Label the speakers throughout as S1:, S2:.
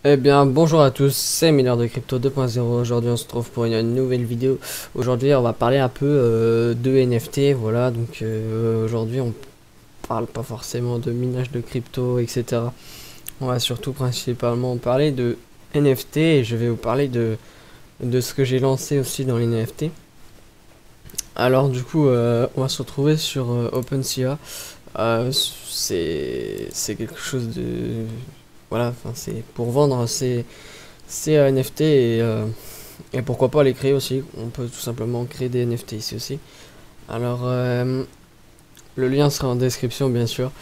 S1: Eh bien, bonjour à tous, c'est Miner de Crypto 2.0. Aujourd'hui, on se retrouve pour une nouvelle vidéo. Aujourd'hui, on va parler un peu de NFT. Voilà, donc aujourd'hui, on parle pas forcément de minage de crypto, etc. On va surtout principalement parler de NFT et je vais vous parler de ce que j'ai lancé aussi dans les NFT. Alors, du coup, on va se retrouver sur OpenSea. C'est quelque chose de. Voilà, enfin, c'est pour vendre ces NFT et pourquoi pas les créer aussi. On peut tout simplement créer des NFT ici aussi. Alors, le lien sera en description, bien sûr.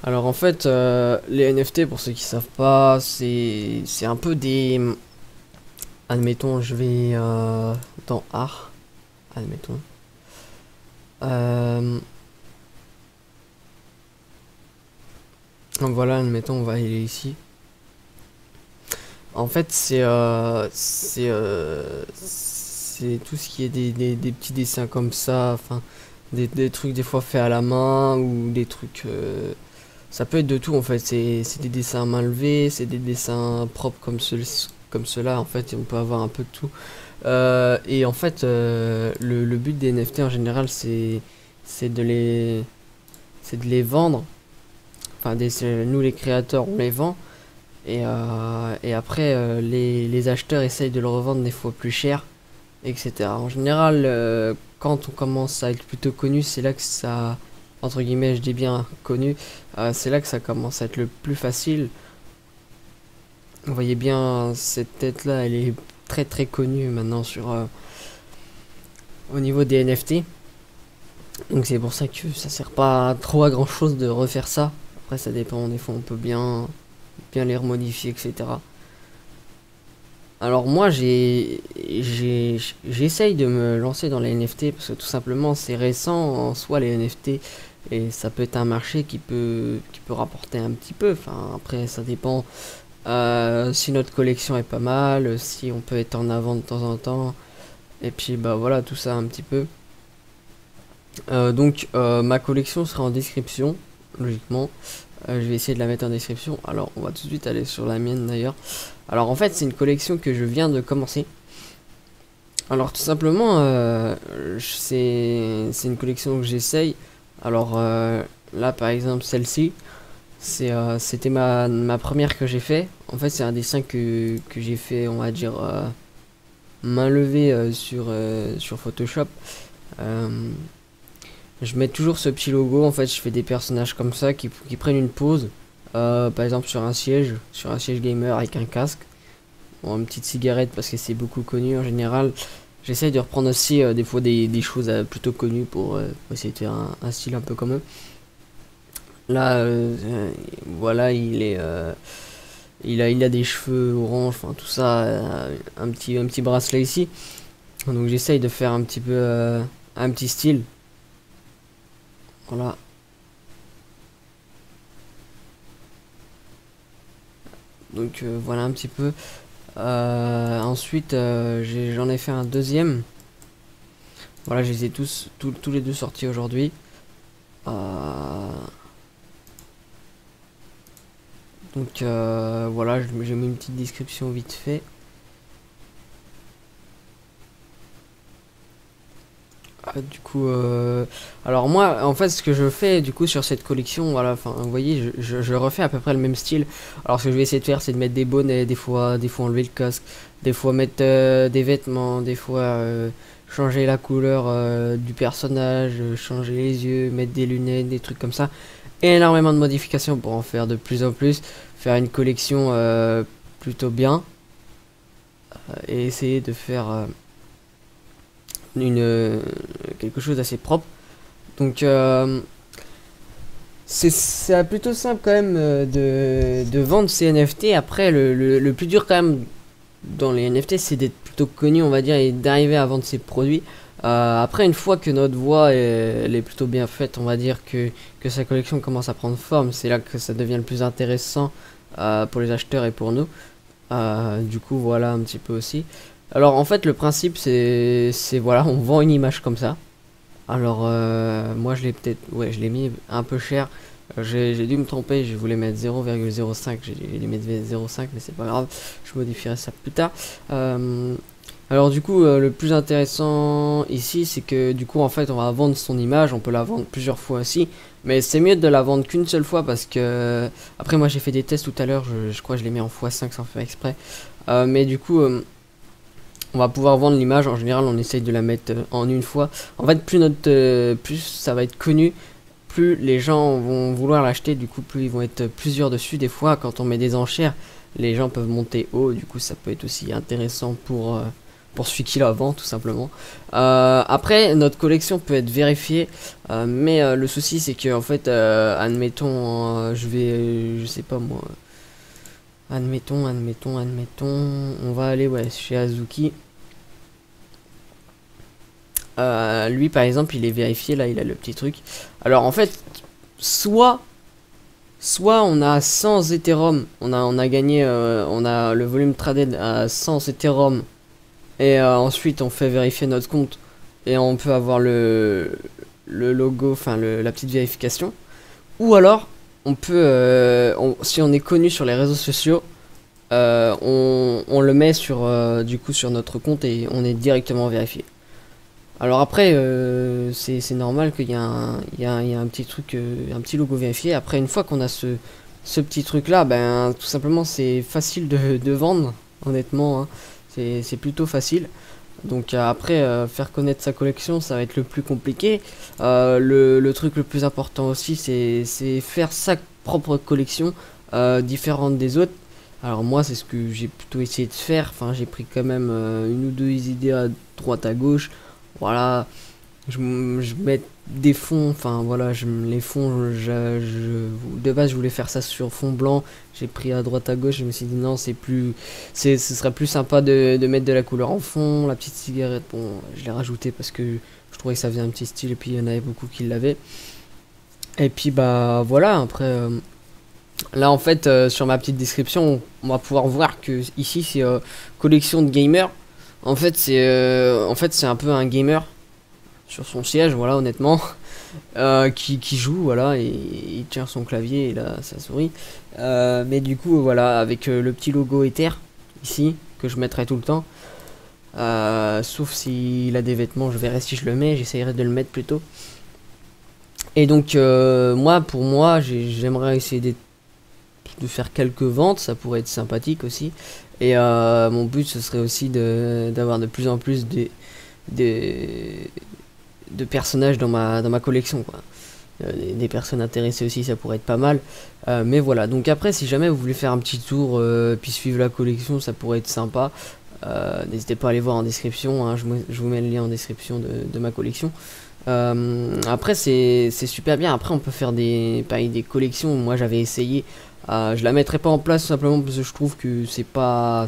S1: Alors, en fait, les NFT, pour ceux qui savent pas, c'est un peu des. Admettons, je vais dans art. Admettons. Euh, donc voilà, admettons, on va aller ici. En fait, c'est tout ce qui est des petits dessins comme ça, enfin, des trucs des fois faits à la main ou des trucs. Ça peut être de tout en fait. C'est des dessins à main levée, c'est des dessins propres comme ceux-là. En fait, on peut avoir un peu de tout. Et en fait, le but des NFT en général, c'est de les, c'est de les vendre. Enfin, nous les créateurs, on les vend. Et après, les acheteurs essayent de le revendre des fois plus cher, etc. En général, quand on commence à être plutôt connu, c'est là que ça, entre guillemets, je dis bien connu, c'est là que ça commence à être le plus facile. Vous voyez bien, cette tête-là, elle est très très connue maintenant au niveau des NFT. Donc c'est pour ça que ça sert pas trop à grand chose de refaire ça. Après, ça dépend, des fois on peut bien les remodifier, etc. Alors moi j'essaye de me lancer dans les NFT parce que tout simplement c'est récent en soi les NFT et ça peut être un marché qui peut rapporter un petit peu. Enfin après ça dépend si notre collection est pas mal, si on peut être en avant de temps en temps et puis bah voilà tout ça un petit peu. Donc ma collection sera en description logiquement. Je vais essayer de la mettre en description. Alors on va tout de suite aller sur la mienne d'ailleurs. Alors en fait c'est une collection que je viens de commencer. Alors tout simplement c'est une collection que j'essaye. Alors là par exemple celle-ci c'était ma première que j'ai fait. En fait c'est un dessin que j'ai fait on va dire main levée sur Photoshop. Euh, je mets toujours ce petit logo. En fait je fais des personnages comme ça qui prennent une pause. Par exemple sur un siège gamer avec un casque. Bon, une petite cigarette parce que c'est beaucoup connu en général. J'essaye de reprendre aussi des fois des choses plutôt connues pour essayer de faire un style un peu comme eux. Là, voilà, il a des cheveux orange, enfin tout ça, un petit bracelet ici. Donc j'essaye de faire un petit peu un petit style. Voilà. Donc voilà un petit peu. Ensuite, j'en ai fait un deuxième. Voilà, je les ai tous les deux sortis aujourd'hui. Euh, donc voilà, j'ai mis une petite description vite fait. Du coup, alors moi, en fait, ce que je fais du coup sur cette collection, voilà, enfin, vous voyez, je refais à peu près le même style. Alors, ce que je vais essayer de faire, c'est de mettre des bonnets, des fois enlever le casque, des fois mettre des vêtements, des fois changer la couleur du personnage, changer les yeux, mettre des lunettes, des trucs comme ça. Énormément de modifications pour en faire de plus en plus, faire une collection plutôt bien et essayer de faire quelque chose d'assez propre. Donc c'est plutôt simple quand même de vendre ces NFT. Après le plus dur quand même dans les NFT c'est d'être plutôt connu on va dire et d'arriver à vendre ses produits. Après une fois que notre voix elle est plutôt bien faite on va dire que sa collection commence à prendre forme, c'est là que ça devient le plus intéressant pour les acheteurs et pour nous. Du coup voilà un petit peu aussi. Alors en fait le principe c'est voilà on vend une image comme ça. Alors moi je l'ai peut-être ouais je l'ai mis un peu cher. J'ai dû me tromper, je voulais mettre 0,05, j'ai dû mettre 0,5, mais c'est pas grave, je modifierai ça plus tard. Alors du coup, le plus intéressant ici, c'est que du coup, en fait, on va vendre son image, on peut la vendre plusieurs fois aussi, mais c'est mieux de la vendre qu'une seule fois parce que, après moi j'ai fait des tests tout à l'heure, je crois que je les mets en x5 sans faire exprès, mais du coup, on va pouvoir vendre l'image. En général, on essaye de la mettre en une fois. En fait, plus ça va être connu, plus les gens vont vouloir l'acheter. Du coup, plus ils vont être plusieurs dessus. Des fois, quand on met des enchères, les gens peuvent monter haut. Du coup, ça peut être aussi intéressant pour celui qui la vend, tout simplement. Après, notre collection peut être vérifiée, mais le souci, c'est que en fait, admettons, je sais pas moi. Admettons, on va aller ouais, chez Azuki. Lui par exemple il est vérifié, là il a le petit truc. Alors en fait soit on a 100 Ethereum, on a gagné, on a le volume traded à 100 Ethereum et ensuite on fait vérifier notre compte et on peut avoir le logo, enfin la petite vérification. Ou alors on peut, si on est connu sur les réseaux sociaux, on le met sur, du coup sur notre compte et on est directement vérifié. Alors après, c'est normal qu'il y a un petit truc, un petit logo vérifié. Après, une fois qu'on a ce petit truc là, ben tout simplement c'est facile de vendre, honnêtement, hein. C'est plutôt facile. Donc après, faire connaître sa collection, ça va être le plus compliqué. Le truc le plus important aussi, c'est faire sa propre collection, différente des autres. Alors moi, c'est ce que j'ai plutôt essayé de faire. Enfin, j'ai pris quand même une ou deux idées à droite à gauche. Voilà, je mets des fonds, enfin voilà, les fonds, de base je voulais faire ça sur fond blanc, j'ai pris à droite à gauche, je me suis dit non, ce serait plus sympa de mettre de la couleur en fond. La petite cigarette, bon, je l'ai rajouté parce que je trouvais que ça faisait un petit style et puis il y en avait beaucoup qui l'avaient. Et puis bah voilà, après, là en fait, sur ma petite description, on va pouvoir voir que ici c'est collection de gamers. En fait c'est un peu un gamer sur son siège, voilà, honnêtement, qui joue, voilà, et il tient son clavier et là sa souris. Mais du coup, voilà, avec le petit logo Ether ici que je mettrai tout le temps. Sauf s'il a des vêtements, je verrai si je le mets, j'essayerai de le mettre plutôt. Et donc, pour moi, j'aimerais essayer de faire quelques ventes, ça pourrait être sympathique aussi. Et mon but, ce serait aussi d'avoir de plus en plus de personnages dans ma collection, quoi. Des personnes intéressées aussi, ça pourrait être pas mal. Mais voilà, donc après, si jamais vous voulez faire un petit tour, puis suivre la collection, ça pourrait être sympa. N'hésitez pas à aller voir en description, hein, je vous mets le lien en description de ma collection. Après c'est super bien. Après on peut faire des collections. Moi j'avais essayé, je la mettrai pas en place tout simplement parce que je trouve que c'est pas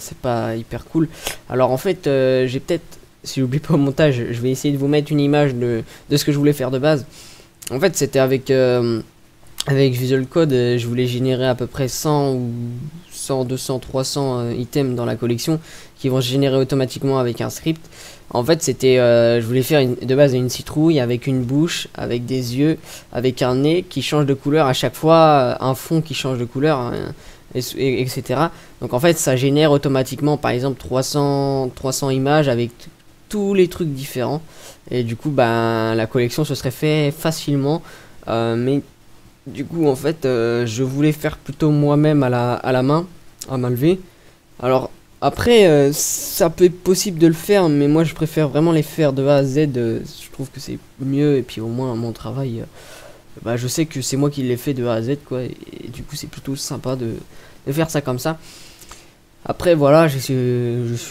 S1: hyper cool. Alors en fait, j'ai peut-être, si j'oublie pas au montage, je vais essayer de vous mettre une image de ce que je voulais faire de base. En fait c'était avec Visual Code, je voulais générer à peu près 100 ou 100, 200, 300 items dans la collection qui vont se générer automatiquement avec un script. En fait, c'était, je voulais faire de base une citrouille avec une bouche, avec des yeux, avec un nez qui change de couleur à chaque fois, un fond qui change de couleur, hein, etc. Donc en fait, ça génère automatiquement, par exemple, 300 images avec tous les trucs différents. Et du coup, ben, la collection se serait fait facilement. Mais du coup, en fait, je voulais faire plutôt moi-même à la main, à main levée. Alors, après, ça peut être possible de le faire, mais moi je préfère vraiment les faire de A à Z. Je trouve que c'est mieux, et puis au moins mon travail, bah, je sais que c'est moi qui l'ai fait de A à Z, quoi. Et du coup, c'est plutôt sympa de faire ça comme ça. Après, voilà,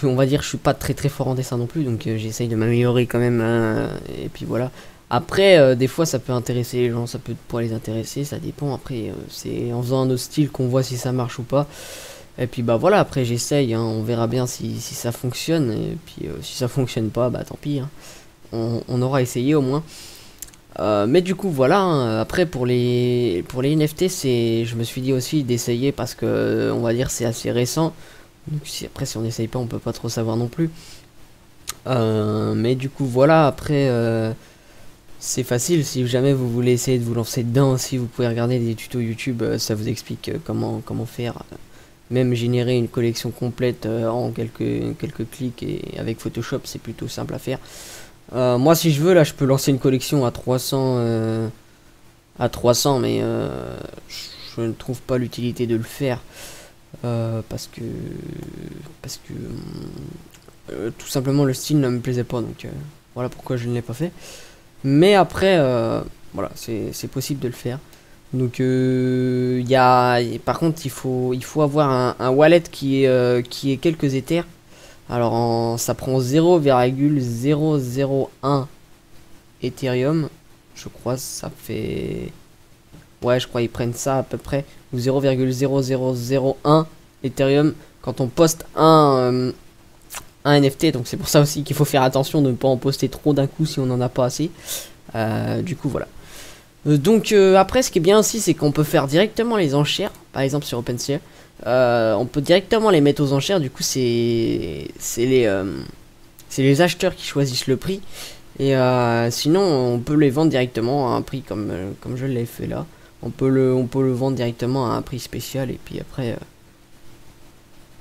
S1: on va dire, je suis pas très fort en dessin non plus, donc j'essaye de m'améliorer quand même, hein, et puis voilà. Après, des fois, ça peut intéresser les gens, ça peut pas les intéresser, ça dépend. Après, c'est en faisant un autre style qu'on voit si ça marche ou pas. Et puis bah voilà, après j'essaye, hein, on verra bien si ça fonctionne. Et puis si ça fonctionne pas, bah tant pis, hein. On aura essayé au moins. Mais du coup voilà, hein, après pour les NFT, je me suis dit aussi d'essayer parce que on va dire c'est assez récent. Donc si on n'essaye pas, on peut pas trop savoir non plus. Mais du coup voilà, après c'est facile. Si jamais vous voulez essayer de vous lancer dedans aussi, vous pouvez regarder des tutos YouTube, ça vous explique comment faire. Même générer une collection complète en quelques clics, et avec Photoshop c'est plutôt simple à faire. Moi si je veux là je peux lancer une collection à 300 mais je ne trouve pas l'utilité de le faire parce que tout simplement le style ne me plaisait pas, donc voilà pourquoi je ne l'ai pas fait. Mais après voilà, c'est possible de le faire. Donc par contre il faut avoir un wallet qui est quelques Ethers. Alors ça prend 0,001 Ethereum, je crois. Ça fait, ouais, je crois ils prennent ça à peu près, ou 0,0001 Ethereum quand on poste un NFT. Donc c'est pour ça aussi qu'il faut faire attention de ne pas en poster trop d'un coup si on n'en a pas assez. Du coup voilà. Donc après ce qui est bien aussi c'est qu'on peut faire directement les enchères, par exemple sur OpenSea. On peut directement les mettre aux enchères, du coup c'est les acheteurs qui choisissent le prix. Et sinon on peut les vendre directement à un prix comme je l'ai fait là. On peut le vendre directement à un prix spécial, et puis après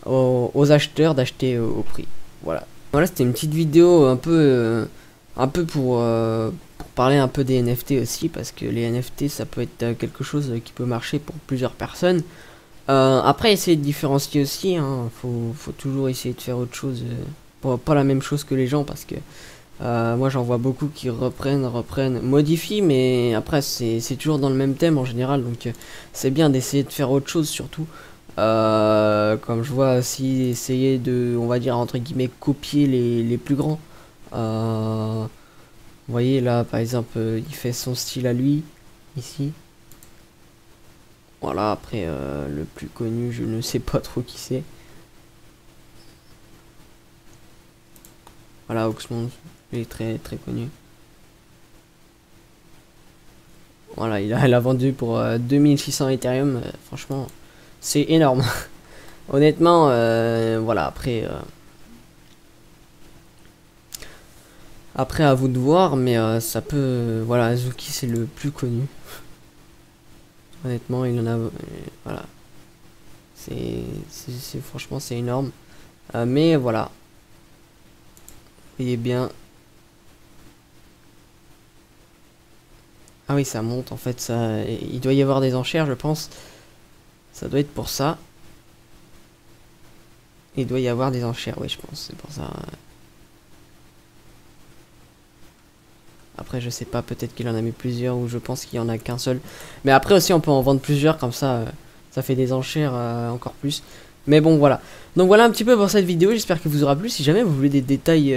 S1: aux acheteurs d'acheter au prix. Voilà. Voilà, c'était une petite vidéo un peu pour parler un peu des NFT aussi, parce que les NFT ça peut être quelque chose qui peut marcher pour plusieurs personnes. Après essayer de différencier aussi, hein, faut toujours essayer de faire autre chose, pas la même chose que les gens, parce que moi j'en vois beaucoup qui reprennent, modifient, mais après c'est toujours dans le même thème en général, donc c'est bien d'essayer de faire autre chose surtout. Comme je vois aussi essayer de, on va dire entre guillemets, copier les plus grands. Vous voyez là par exemple il fait son style à lui ici. Voilà, après le plus connu je ne sais pas trop qui c'est. Voilà, Oxmond, il est très connu. Voilà, il a vendu pour 2600 Ethereum, franchement c'est énorme. Honnêtement voilà, après à vous de voir, mais ça peut, voilà, Azuki c'est le plus connu. Honnêtement il en a, voilà, franchement c'est énorme. Mais voilà, voyez bien. Ah oui, ça monte en fait, ça, il doit y avoir des enchères je pense. Ça doit être pour ça. Il doit y avoir des enchères, oui je pense, c'est pour ça. Après je sais pas, peut-être qu'il en a mis plusieurs, ou je pense qu'il y en a qu'un seul. Mais après aussi on peut en vendre plusieurs, comme ça ça fait des enchères encore plus. Mais bon voilà. Donc voilà un petit peu pour cette vidéo, j'espère que vous aura plu. Si jamais vous voulez des détails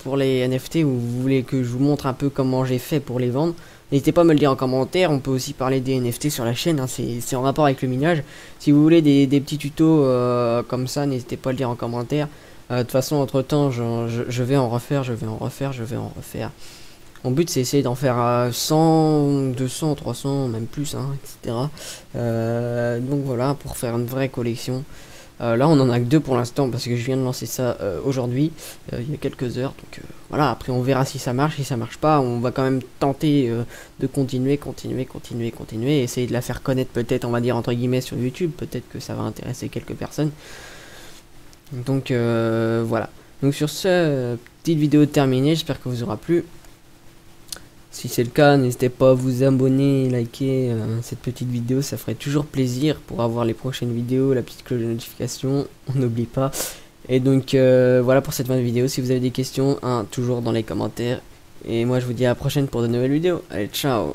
S1: pour les NFT, ou vous voulez que je vous montre un peu comment j'ai fait pour les vendre, n'hésitez pas à me le dire en commentaire. On peut aussi parler des NFT sur la chaîne, hein, c'est en rapport avec le minage. Si vous voulez des petits tutos comme ça, n'hésitez pas à le dire en commentaire. De toute façon entre temps je vais en refaire, je vais en refaire. Mon but c'est essayer d'en faire 100, 200, 300, même plus, hein, etc. Donc voilà, pour faire une vraie collection. Là on en a que 2 pour l'instant, parce que je viens de lancer ça aujourd'hui, il y a quelques heures. Donc voilà, après on verra si ça marche, si ça marche pas, on va quand même tenter de continuer, essayer de la faire connaître, peut-être, on va dire entre guillemets, sur YouTube. Peut-être que ça va intéresser quelques personnes. Donc voilà. Donc sur ce, petite vidéo terminée, j'espère que vous aura plu. Si c'est le cas, n'hésitez pas à vous abonner, liker cette petite vidéo, ça ferait toujours plaisir pour avoir les prochaines vidéos, la petite cloche de notification, on n'oublie pas. Et donc voilà pour cette fin de vidéo. Si vous avez des questions, toujours dans les commentaires. Et moi je vous dis à la prochaine pour de nouvelles vidéos. Allez, ciao!